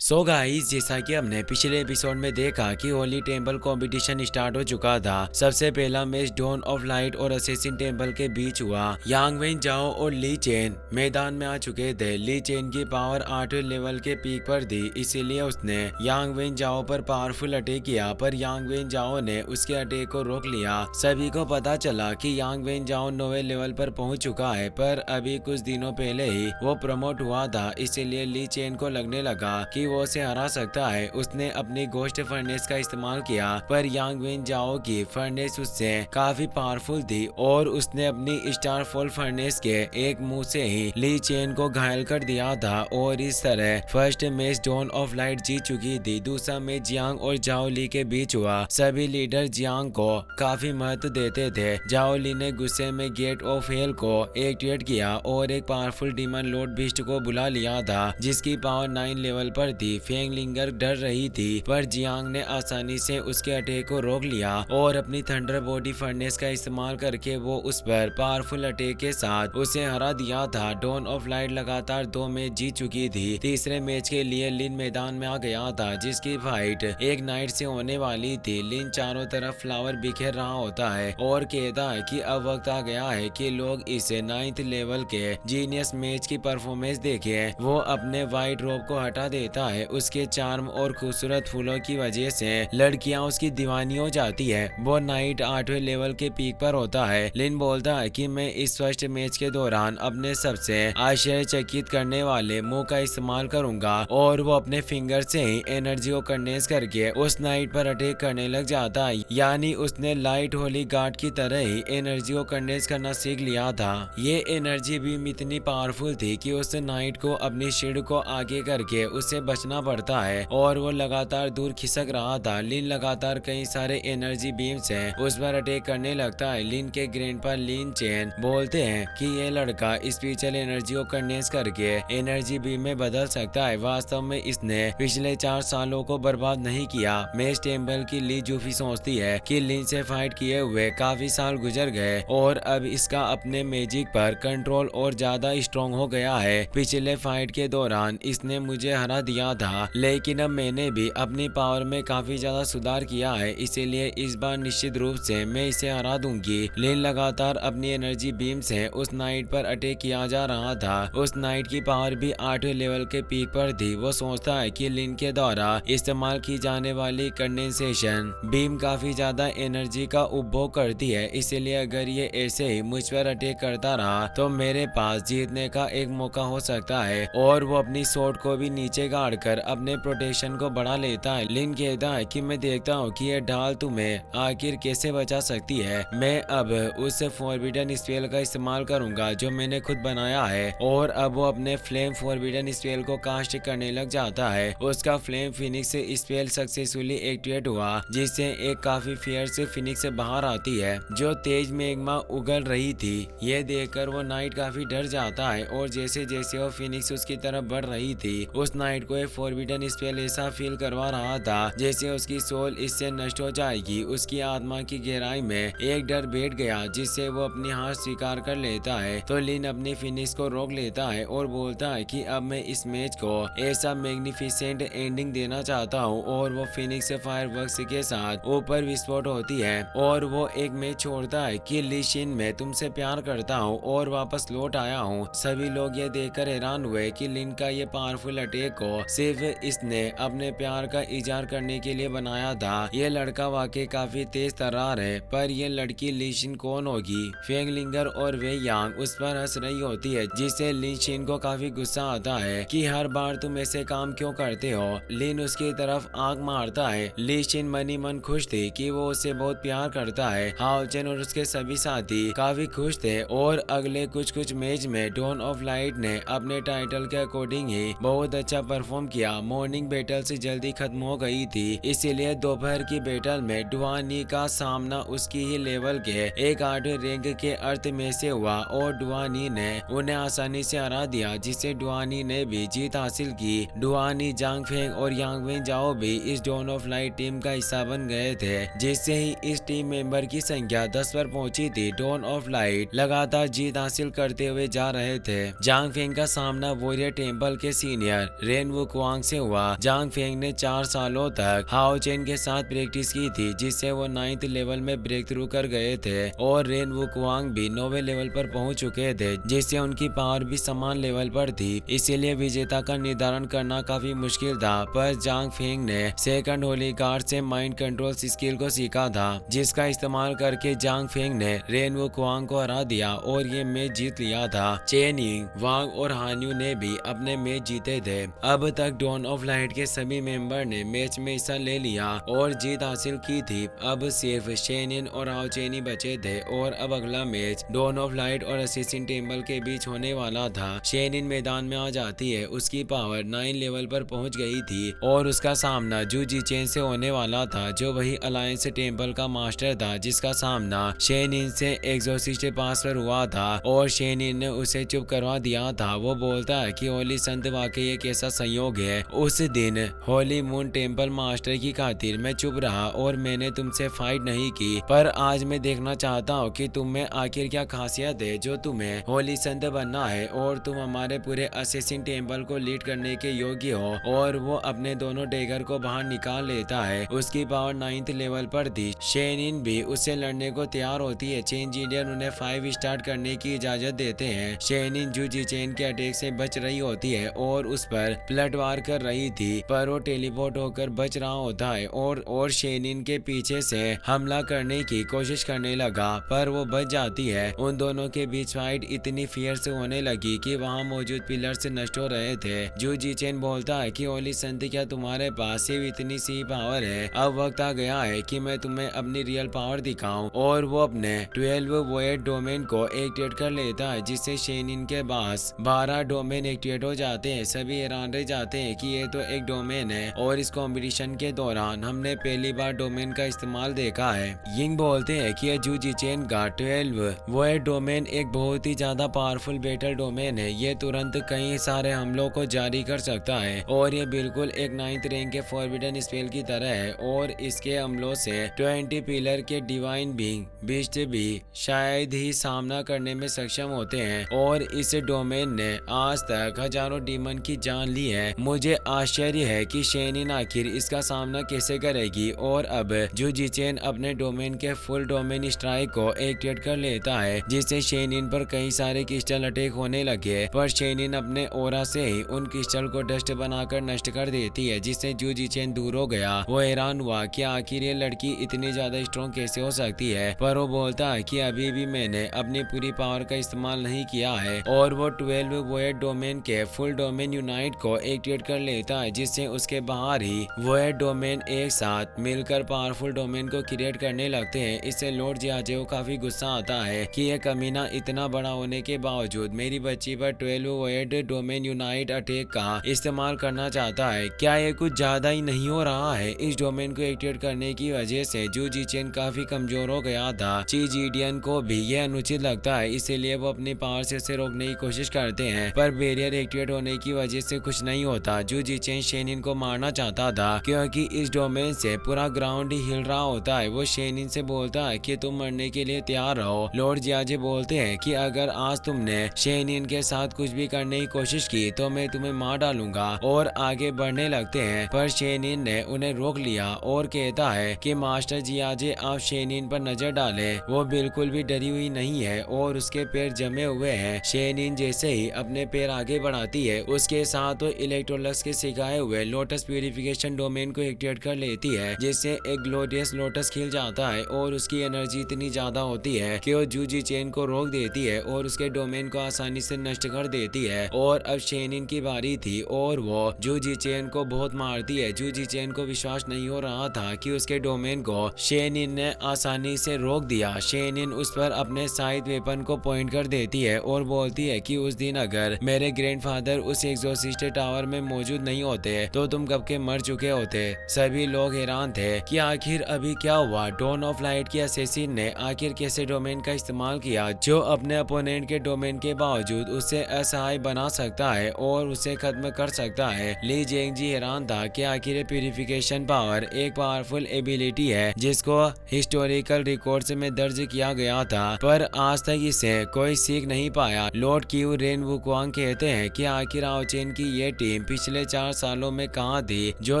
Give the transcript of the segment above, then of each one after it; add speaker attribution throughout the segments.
Speaker 1: So guys, जैसा कि हमने पिछले एपिसोड में देखा कि होली टेम्पल कंपटीशन स्टार्ट हो चुका था। सबसे पहला मैच डॉन ऑफ लाइट और असेसिन टेम्पल के बीच हुआ। यांग वेन जाओ और ली चेन मैदान में आ चुके थे। ली चेन की पावर 8वें लेवल के पीक पर थी, इसीलिए उसने यांग वेन जाओ पर पावरफुल अटैक किया, पर यांग वेन जाओ ने उसके अटैक को रोक लिया। सभी को पता चला कि यांग वेन जाओ 9वें लेवल पर पहुंच चुका है, पर अभी कुछ दिनों पहले ही वो प्रमोट हुआ था, इसीलिए ली चेन को लगने लगा कि वो उसे हरा सकता है। उसने अपनी गोस्ट फर्नेस का इस्तेमाल किया, पर यांग वेन जाओ की फर्नेस उससे काफी पावरफुल थी और उसने अपनी स्टार फॉल फर्नेस के एक मुंह से ही ली चेन को घायल कर दिया था और इस तरह first match Dawn of Light जीत चुकी थी। दूसरा मैच जियांग और जाओ ली के बीच हुआ। सभी लीडर जियांग को काफी महत्व देते थे। जाओ ली ने गुस्से में गेट ऑफ हेल को एक्टिवेट किया और एक पावरफुल डीमन लॉर्ड बीस्ट को बुला लिया था, जिसकी पावर 9 लेवल पर थी। फेंग लिंगर डर रही थी, पर जियांग ने आसानी से उसके अटैक को रोक लिया और अपनी थंडर बॉडी फर्नेस का इस्तेमाल करके वो उस पर पावरफुल अटैक के साथ उसे हरा दिया था। डॉन ऑफ लाइट लगातार 2 मैच जीत चुकी थी। तीसरे मैच के लिए लिन मैदान में आ गया था, जिसकी फाइट एक नाइट से होने वाली थी। लिन चारों तरफ फ्लावर बिखेर रहा होता है और कहता है कि अब वक्त आ गया है कि लोग इस 9th लेवल के जीनियस मैच की परफॉर्मेंस देखें। वो अपने व्हाइट रोब को हटा देता है। उसके चार्म और खूबसूरत फूलों की वजह से लड़कियां उसकी दीवानी हो जाती है। वो नाइट 8वें लेवल के पीक पर होता है। लिन बोलता है कि मैं इस फर्स्ट मैच के दौरान अपने सबसे आश्चर्यचकित करने वाले मुंह का इस्तेमाल करूंगा और वो अपने फिंगर से ही एनर्जी को कंडेंस करके उस नाइट पर अटैक करने लग जाता है। यानी उसने लाइट होली गार्ड की तरह ही एनर्जी को कंडेंस करना सीख लिया था। ये एनर्जी भी इतनी पावरफुल थी कि उस नाइट को अपनी शील्ड को आगे करके उससे बचना पड़ता है और वो लगातार दूर खिसक रहा था। लिन लगातार कई सारे एनर्जी बीम से उस पर अटैक करने लगता है। लिन के ग्रैंडपा लिन चेन बोलते हैं कि ये लड़का स्पिरिचुअल एनर्जी को कंडेंस करके एनर्जी बीम में बदल सकता है। वास्तव में इसने पिछले 4 सालों को बर्बाद नहीं किया। मेज टेम्पल की ली जूफी सोचती है कि लिन से फाइट किए हुए काफी साल गुजर गए और अब इसका अपने मैजिक पर कंट्रोल और ज्यादा स्ट्रॉन्ग हो गया है। पिछले फाइट के दौरान इसने मुझे हरा दिया था, लेकिन अब मैंने भी अपनी पावर में काफी ज्यादा सुधार किया है, इसीलिए इस बार निश्चित रूप से मैं इसे हरा दूंगी। लिन लगातार अपनी एनर्जी बीम से उस नाइट पर अटैक किया जा रहा था। उस नाइट की पावर भी 8वें लेवल के पीक पर थी। वो सोचता है कि लिन के द्वारा इस्तेमाल की जाने वाली कंडेंसेशन बीम काफी ज्यादा एनर्जी का उपभोग करती है, इसीलिए अगर ये ऐसे ही मुझ पर अटैक करता रहा तो मेरे पास जीतने का एक मौका हो सकता है। और वो अपनी शॉट को भी नीचे गाड़ कर अपने प्रोटेक्शन को बढ़ा लेता है। लिन कहता है कि मैं देखता हूँ कि ये ढाल तुम्हें आखिर कैसे बचा सकती है। मैं अब उस फॉरबिडन स्पेल का इस्तेमाल करूंगा जो मैंने खुद बनाया है। और अब वो अपने फ्लेम फॉरबिडन स्पेल को कास्ट करने लग जाता है। उसका flame Phoenix spell successfully activate हुआ, जिससे एक काफी फियर्स फिनिक्स बाहर आती है जो तेज मेग्मा उगल रही थी। ये देखकर वो नाइट काफी डर जाता है और जैसे जैसे वो फिनिक्स उसकी तरफ बढ़ रही थी, उस नाइट को एक फॉरबिडन स्पेल ऐसा फील करवा रहा था जैसे उसकी सोल इससे नष्ट हो जाएगी। उसकी आत्मा की गहराई में एक डर बैठ गया, जिससे वो अपनी हार स्वीकार कर लेता है। तो लिन अपनी फिनिक्स को रोक लेता है और बोलता है कि अब मैं इस मैच को ऐसा मैग्निफिसेंट एंडिंग देना चाहता हूँ। और वो फिनिक्स फायरवर्क्स के साथ ऊपर विस्फोट होती है और वो एक मैच छोड़ता है कि ली शिन मैं तुमसे प्यार करता हूँ और वापस लौट आया हूँ। सभी लोग ये देखकर हैरान हुए कि लिन का ये पावरफुल अटैक को सिर्फ इसने अपने प्यार का इजहार करने के लिए बनाया था। ये लड़का वाकई काफी तेज तर्रार है, पर ये लड़की ली शिन कौन होगी? फेंग लिंगर और वे यांग उस पर हंस रही होती है, जिससे ली शिन को काफी गुस्सा आता है कि हर बार तुम ऐसे काम क्यों करते हो। लिन उसकी तरफ आंख मारता है। ली शिन मनी मन खुश थी कि वो उसे बहुत प्यार करता है। हाओचन और उसके सभी साथी काफी खुश थे और अगले कुछ मैच में डॉन ऑफ लाइट ने अपने टाइटल के अकॉर्डिंग ही बहुत अच्छा परफॉर्म किया। मॉर्निंग बैटल से जल्दी खत्म हो गई थी, इसीलिए दोपहर की बैटल में डुआनी का सामना उसकी ही लेवल के एक 8वें रैंक के अर्थ में से हुआ और डुआनी ने उन्हें आसानी से हरा दिया, जिससे डुआनी ने भी जीत हासिल की। डुआनी, जांग फेंग और यांग वेन जाओ भी इस डॉन ऑफ लाइट टीम का हिस्सा बन गए थे, जिससे ही इस टीम मेंबर की संख्या 10 पर पहुंची थी। डॉन ऑफ लाइट लगातार जीत हासिल करते हुए जा रहे थे। जांग फेंग का सामना वॉरियर टेम्पल के सीनियर रेनवू कुआंग से हुआ। जांग फेंग ने 4 सालों तक हाओ चेन के साथ प्रैक्टिस की थी, जिससे वो 9th लेवल में ब्रेक थ्रू कर गए थे और रेन वो कुआंग भी 9वें लेवल पर पहुंच चुके थे, जिससे उनकी पावर भी समान लेवल पर थी। इसीलिए विजेता का निर्धारण करना काफी मुश्किल था। पर जांग फेंग ने सेकंड होली गार्ड से माइंड कंट्रोल स्किल को सीखा था, जिसका इस्तेमाल करके जांग फेंग ने रेन वो कुआंग को हरा दिया और ये मैच जीत लिया था। चेन यिंग, वांग और हान्यू ने भी अपने मैच जीते थे। अब तक डॉन ऑफ लाइट के सभी मेंबर ने मैच में हिस्सा ले लिया और जीत हासिल की थी। अब सिर्फ शेनिन और हाओ चेन ही बचे थे और अब अगला मैच डॉन ऑफ लाइट और असेसिन टेम्पल के बीच होने वाला था। शेनिन मैदान में आ जाती है, उसकी पावर 9 लेवल पर पहुंच गई थी और उसका सामना जू जीचेन से होने वाला था, जो वही अलायंस टेम्पल का मास्टर था, जिसका सामना शेनिन से एग्जॉसिस्ट पास पर हुआ था और शेनिन ने उसे चुप करवा दिया था। वो बोलता है कि होली संत वाकई एक ऐसा संयोग है। उस दिन होली मून टेम्पल मास्टर की खातिर मैं चुप रहा और मैंने तुमसे फाइट नहीं की, पर आज मैं देखना चाहता हूँ कि तुम में आखिर क्या खासियत है जो तुम्हें होली संत बनना है और तुम हमारे पूरे असेसिन टेम्पल को लीड करने के योग्य हो। और वो अपने दोनों डेगर को बाहर निकाल लेता है। उसकी पावर 9th लेवल पर थी। शेनिन भी उससे लड़ने को तैयार होती है। चेन जीनियर उन्हें 5 स्टार्ट करने की इजाजत देते हैं। शेनिन जू जीचेन के अटैक से बच रही होती है और उस पर पलटवार कर रही थी, पर वो टेलीपोर्ट होकर बच रहा होता है और शेनिन के पीछे से हमला करने की कोशिश करने लगा, पर वो बच जाती है। उन दोनों के बीच फाइट इतनी फियर्स होने लगी कि वहाँ मौजूद पिलर्स नष्ट हो रहे थे। जू जीचेन बोलता है कि होली संत, क्या तुम्हारे पास सिर्फ इतनी सी पावर है? अब वक्त आ गया है कि मैं तुम्हें अपनी रियल पावर दिखाऊं। और वो अपने 12 वोएड डोमेन को एक्टिवेट कर लेता है, जिससे शेनिन के पास 12 डोमेन एक्टिवेट हो जाते हैं। सभी हैरान रह जाते हैं कि ये तो एक डोमेन है और इस कंपटीशन के दौरान हमने पहली बार डोमेन का इस्तेमाल देखा है। यिंग बोलते हैं कि जू जीचेन का 12 वोएड डोमेन एक बहुत ही ज्यादा पावरफुल बैटल डोमेन है। ये तुरंत कई सारे हमलों को जारी कर सकता है और ये बिल्कुल एक 9th रैंक के फॉरबिडन स्पेल की तरह है और इसके हमलों से 20 पिलर के डिवाइन बीइंग बिस्ट भी शायद ही सामना करने में सक्षम होते हैं। और इस डोमेन ने आज तक हजारों डीमन की जान ली है। मुझे आश्चर्य है कि शेनिन आखिर इसका सामना कैसे करेगी। और अब जू जीचेन अपने डोमेन के फुल डोमेन स्ट्राइक को एक्टिवेट कर लेता है, जिससे शेनिन पर कई सारे क्रिस्टल अटैक होने लगे, पर शेनिन अपने ओरा से ही उन क्रिस्टल को डस्ट बनाकर नष्ट कर देती है, जिससे जू जीचेन दूर हो गया। वो हैरान हुआ कि आखिर ये लड़की इतनी ज्यादा स्ट्रॉन्ग कैसे हो सकती है, पर वो बोलता है कि अभी भी मैंने अपनी पूरी पावर का इस्तेमाल नहीं किया है। और वो 12 वोएड डोमेन के फुल डोमेन यूनाइट को एक्टिवेट कर लेता है, जिससे उसके बाहर ही वोएड डोमेन एक साथ मिलकर पावरफुल डोमेन को क्रिएट करने लगते हैं। इससे लॉर्ड जियाजे को काफी गुस्सा आता है कि यह कमीना इतना बड़ा होने के बावजूद मेरी बच्ची पर 12 वोएड डोमेन यूनाइट अटैक का इस्तेमाल करना चाहता है। क्या ये कुछ ज्यादा ही नहीं हो रहा है? इस डोमेन को एक्टिवेट करने की वजह से जू जीचेन काफी कमजोर हो गया था। चीजीडियन को भी यह अनुचित लगता है, इसीलिए वो अपनी पावर से उसे रोकने की कोशिश करते हैं, पर बैरियर एक्टिवेट होने की वजह से कुछ नहीं होता। जू जीचेन शेनिन को मारना चाहता था क्योंकि इस डोमेन से पूरा ग्राउंड ही हिल रहा होता है। वो शेनिन से बोलता है कि तुम मरने के लिए तैयार रहो। लॉर्ड जियाजे बोलते हैं कि अगर आज तुमने शेनिन के साथ कुछ भी करने की कोशिश की तो मैं तुम्हें मार डालूंगा, और आगे बढ़ने लगते हैं, पर शेनिन ने उन्हें रोक लिया और कहता है कि मास्टर जियाजे आप शेनिन पर नजर डाले। वो बिल्कुल भी डरी हुई नहीं है और उसके पैर जमे हुए हैं। शेनिन जैसे ही अपने पैर आगे बढ़ाती है, उसके साथ वो इलेक्ट्रोलक्स के सिखाए हुए लोटस प्यूरिफिकेशन डोमेन को एक्टिवेट कर लेती है, जिससे एक ग्लोरियस लोटस खिल जाता है और उसकी एनर्जी इतनी ज्यादा होती है कि वो जू जीचेन को रोक देती है और उसके डोमेन को आसानी से नष्ट कर देती है। और अब शेनिन की बारी थी और वो जू जीचेन को बहुत मारती है। जू जीचेन को विश्वास नहीं हो रहा था कि उसके डोमेन को शेनिन ने आसानी से रोक दिया। शेनिन उस पर अपने साइड वेपन को पॉइंट कर देती है और बोलती है कि उस दिन अगर मेरे ग्रैंडफादर उस एग्जॉसिस्ट टावर में मौजूद नहीं होते तो तुम कब के मर चुके होते। सभी लोग हैरान थे कि आखिर अभी क्या हुआ। डॉन ऑफ लाइट के असैसिन ने आखिर कैसे डोमेन का इस्तेमाल किया जो अपने अपोनेंट के डोमेन के बावजूद उसे असहाय बना सकता है और उसे खत्म कर सकता है। ली जेंगजी हैरान था कि आखिर प्यूरिफिकेशन पावर एक पावरफुल एबिलिटी है जिसको हिस्टोरिकल रिकॉर्ड्स में दर्ज किया गया था, पर आज तक इसे कोई सीख नहीं पाया। लॉर्ड क्यू रेन वुकुआंग कहते हैं कि आखिर हाओ चेन की ये टीम टीम पिछले 4 सालों में कहां थी जो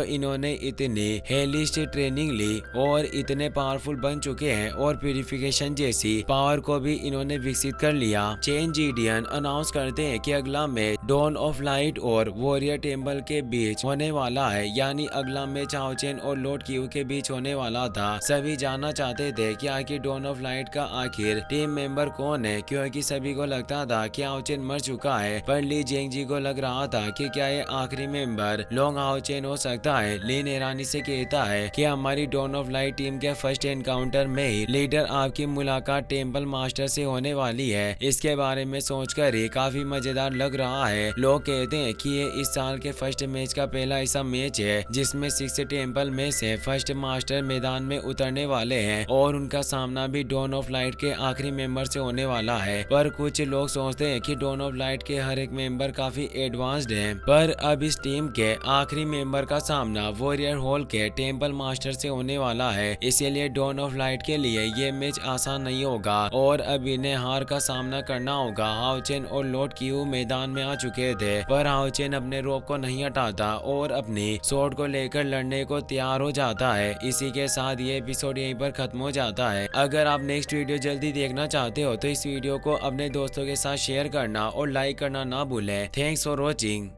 Speaker 1: इन्होंने इतनी हेलिस्ट ट्रेनिंग ली और इतने पावरफुल बन चुके हैं और प्यूरिफिकेशन जैसी पावर को भी इन्होंने विकसित कर लिया। चेन जीडियन अनाउंस करते हैं कि अगला मैच डॉन ऑफ लाइट और वॉरियर टेम्पल के बीच होने वाला है, यानी अगला मैच हाओ चेन और लॉर्ड क्यू के बीच होने वाला था। सभी जानना चाहते थे कि आखिर डॉन ऑफ लाइट का आखिर टीम मेंबर कौन है, क्योंकि सभी को लगता था कि हाओ चेन मर चुका है, पर ली जेंगजी को लग रहा था कि क्या ये आखिरी मेंबर लोंग हाओ चेन हो सकता है। ली हैरानी से कहता है कि हमारी डॉन ऑफ लाइट टीम के फर्स्ट एनकाउंटर में ही लीडर आपकी मुलाकात टेम्पल मास्टर से होने वाली है। इसके बारे में सोचकर ही काफी मजेदार लग रहा है। लोग कहते हैं कि ये इस साल के फर्स्ट मैच का पहला ऐसा मैच है जिसमें 6 टेम्पल में से फर्स्ट मास्टर मैदान में उतरने वाले हैं और उनका सामना भी डॉन ऑफ लाइट के आखिरी मेंबर से होने वाला है। पर कुछ लोग सोचते हैं कि डॉन ऑफ लाइट के हर एक मेंबर काफी एडवांस्ड हैं, पर अब इस टीम के आखिरी मेंबर का सामना वॉरियर हॉल के टेम्पल मास्टर से होने वाला है। इसीलिए डॉन ऑफ लाइट के लिए ये मैच आसान नहीं होगा और अब इन्हें हार का सामना करना होगा। हाओ चेन और लॉर्ड क्यू मैदान में आ चुके थे, पर हाओ चेन अपने रोप को नहीं हटाता और अपनी स्वॉर्ड को लेकर लड़ने को तैयार हो जाता है। इसी के साथ ये एपिसोड यहीं पर खत्म हो जाता है। अगर आप नेक्स्ट वीडियो जल्दी देखना चाहते हो तो इस वीडियो को अपने दोस्तों के साथ शेयर करना और लाइक करना ना भूलें। Thanks for watching.